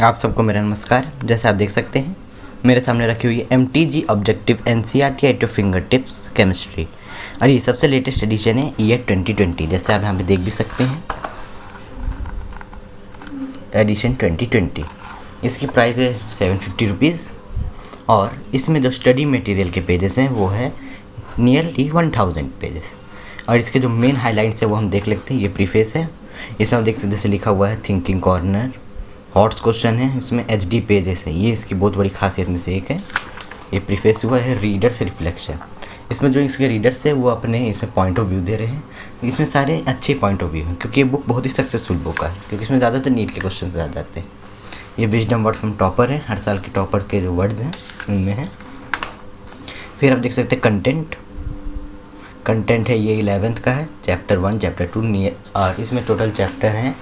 आप सबको मेरा नमस्कार। जैसे आप देख सकते हैं मेरे सामने रखी हुई है MTG objective NCERT at your finger tips chemistry, और ये सबसे लेटेस्ट एडिशन है ईयर 2020। जैसे आप यहाँ पे देख भी सकते हैं एडिशन 2020। इसकी प्राइस है 750 रुपीज़, और इसमें जो स्टडी मटेरियल के पेजेस हैं वो है नियरली 1000 पेजेस। और इसके जो मेन हाइलाइट्स है वो हम देख लेते हैं। ये प्रीफेस है, इसमें आप देख सकते हैं जैसे लिखा हुआ है थिंकिंग कॉर्नर, हॉट्स क्वेश्चन है, इसमें HD पेजेस है। ये इसकी बहुत बड़ी खासियत में से एक है। ये प्रीफेस हुआ है रीडर्स रिफ्लेक्शन। इसमें जो इसके रीडर्स है वो अपने इसमें पॉइंट ऑफ व्यू दे रहे हैं। इसमें सारे अच्छे पॉइंट ऑफ व्यू हैं क्योंकि ये बुक बहुत ही सक्सेसफुल बुक है, क्योंकि इसमें ज़्यादातर नीट के क्वेश्चन आ जाते हैं। ये विजडम वर्ड फ्रॉम टॉपर है, हर साल के टॉपर के जो वर्ड्स हैं उनमें है। फिर आप देख सकते हैं कंटेंट है, ये 11th का है, चैप्टर 1 चैप्टर 2 और इसमें टोटल चैप्टर हैं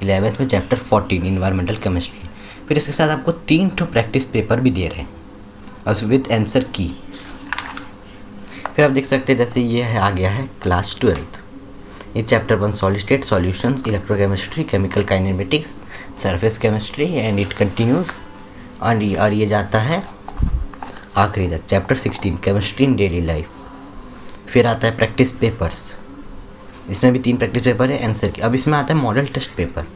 11th में चैप्टर 14 इन्वायरमेंटल केमिस्ट्री। फिर इसके साथ आपको 3 प्रैक्टिस पेपर भी दे रहे हैं और विद आंसर की। फिर आप देख सकते हैं जैसे ये है आ गया है क्लास 12th। ये chapter 1 solid state solutions, electrochemistry, chemical kinematics, surface chemistry and it continues. और ये जाता है आखिरी तक chapter 16 chemistry in daily life. फिर आता है प्रैक्टिस पेपर्स, इसमें भी 3 प्रैक्टिस पेपर है आंसर की। अब इसमें आता है मॉडल टेस्ट पेपर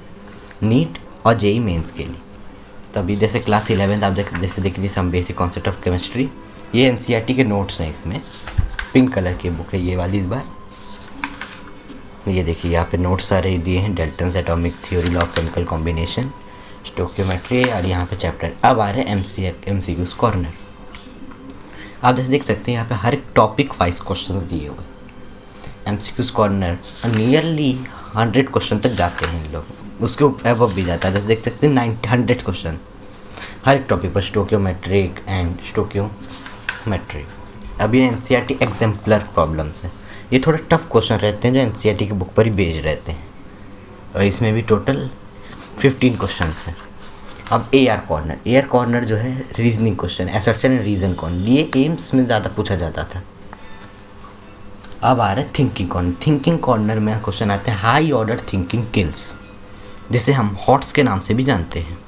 नीट और JEE मेंस के लिए। तो अभी जैसे क्लास 11 आप जैसे देख लीजिए some basic concept of chemistry. ये NCERT के नोट्स हैं, इसमें पिंक कलर की बुक है ये वाली इस बार। ये देखिए यहाँ पे नोट्स सारे दिए हैं, Dalton's atomic theory, law of chemical combination, stoichiometry, और यहाँ पे चैप्टर अब आ रहे हैं MCQs कॉर्नर। आप जैसे देख सकते हैं यहाँ पे हर एक टॉपिक वाइज क्वेश्चन दिए हुए। MCQs कॉर्नर नियरली 100 क्वेश्चन तक जाते हैं इन लोग, उसके अबव भी जाता है। जैसे देख सकते हैं 100 क्वेश्चन हर एक टॉपिक पर, स्टोकियोमेट्रिक एंड स्टोकियोमेट्री। अभी NCERT एग्जाम्पलर प्रॉब्लम्स हैं, ये थोड़े टफ क्वेश्चन रहते हैं जो NCERT की बुक पर ही बेस्ड रहते हैं, और इसमें भी टोटल 15 क्वेश्चन हैं। अब एयर कॉर्नर जो है reasoning question, assertion and reason corner, ये एम्स में ज़्यादा पूछा जाता था। अब आ रहा है थिंकिंग कॉर्नर में क्वेश्चन आते हैं हाई ऑर्डर थिंकिंग किल्स, जिसे हम हॉट्स के नाम से भी जानते हैं।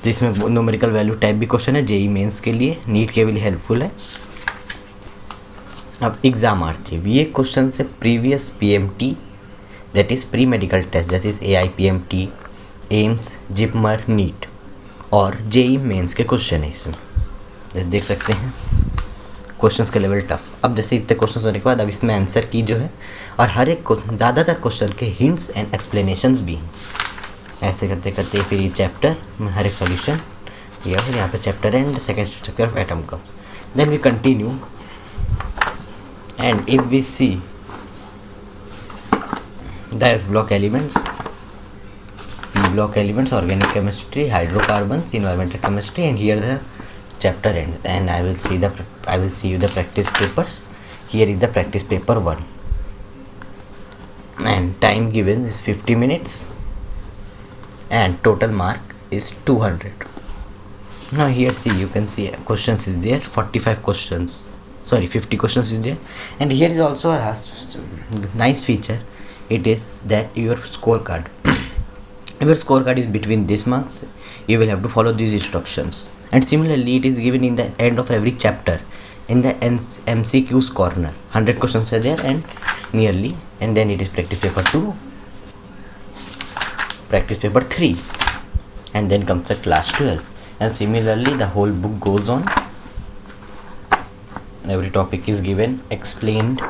तो इसमें न्यूमेरिकल वैल्यू टाइप भी क्वेश्चन है JEE मेंस के लिए, नीट के लिए हेल्पफुल है। अब एग्जाम आर्चिव, ये क्वेश्चन से previous PMT that is pre medical test जैसे AIPMT, एम्स, जिपमर, नीट और JEE मेंस के क्वेश्चन है इसमें। जैसे देख सकते हैं क्वेश्चंस का लेवल टफ। अब जैसे इतने क्वेश्चंस होने के बाद अब इसमें आंसर की जो है, और हर एक ज़्यादातर क्वेश्चन के हिंट्स एंड एक्सप्लेनेशंस भी हैं। ऐसे करते करते फिर ये चैप्टर में हर एक सॉल्यूशन या फिर यहाँ पे chapter and second structure of atom का। Then we continue and if we see the S block elements, P block elements, organic chemistry, hydrocarbons, environmental chemistry, and here the chapter end, and I will see you the practice papers. Here is the practice paper 1 and time given is 50 minutes and total mark is 200. Now here see, you can see questions is there, 45 questions, sorry 50 questions is there. And here is also a nice feature, it is that your scorecard if your scorecard is between these marks, you will have to follow these instructions. And similarly it is given in the end of every chapter in the MCQs corner. 100 questions are there and nearly, and then it is practice paper 2, practice paper 3, and then comes the class 12. And similarly the whole book goes on, every topic is given, explained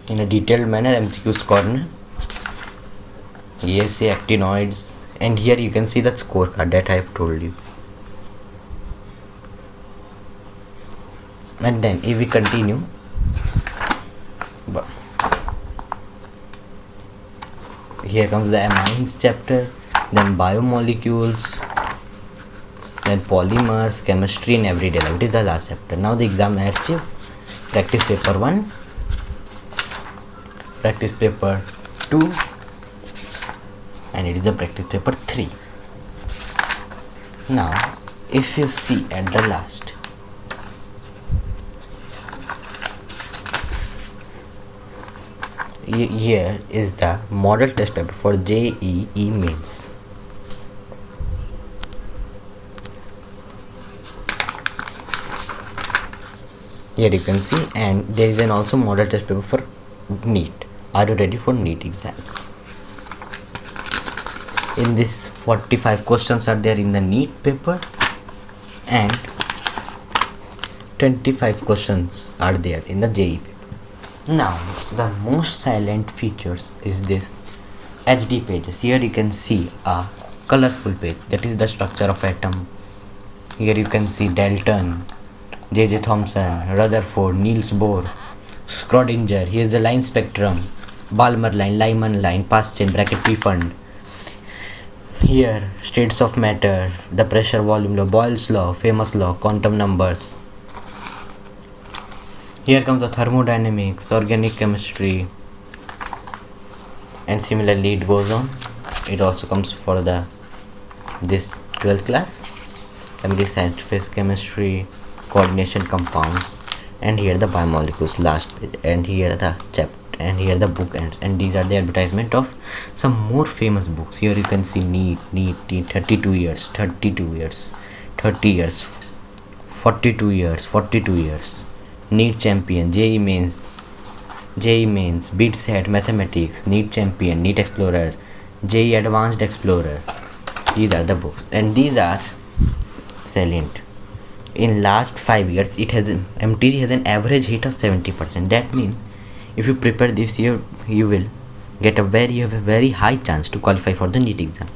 in a detailed manner. MCQs corner, yes, actinoids, and here you can see that scorecard that I have told you. And then if we continue, here comes the amines chapter, then biomolecules, then polymers, chemistry in everyday life. It is the last chapter. Now the exam archive, practice paper 1, practice paper 2, and it is the practice paper 3. Now if you see at the last, here is the model test paper for JEE mains. Here you can see, and there is an also model test paper for NEET. Are you ready for NEET exams? In this 45 questions are there in the NEET paper, and 25 questions are there in the JEE paper. Now the most silent features is this HD pages. Here you can see a colorful page, that is the structure of atom. Here you can see Dalton, J.J. Thomson, Rutherford, Niels Bohr, Schrodinger. Here is the line spectrum, Balmer line, Lyman line, path chain, bracket P-fund. Here, states of matter, the pressure volume law, Boyle's law, famous law, quantum numbers. Here comes the thermodynamics, organic chemistry, and similarly it goes on. It also comes for the this 12th class, chemical science, phase chemistry, coordination compounds, and here the biomolecules last page, and here the chapter, and here the book, and these are the advertisement of some more famous books. Here you can see NEET 32 years, 32 years, 30 years, 42 years, 42 years, NEET champion, JEE mains, BEAT set mathematics, NEET champion, NEET explorer, JEE advanced explorer. These are the books, and these are salient. In last 5 years, MTG has an average hit of 70%. That means if you prepare this year, you will get a very high chance to qualify for the NEET exam.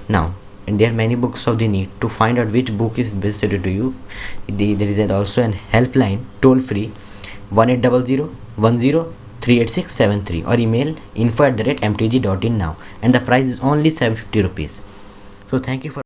Now, and there are many books of the NEET. To find out which book is best suited to you, there is also an helpline, toll free, 1800 or email info@mtg.in now, and the price is only 750 rupees. So thank you for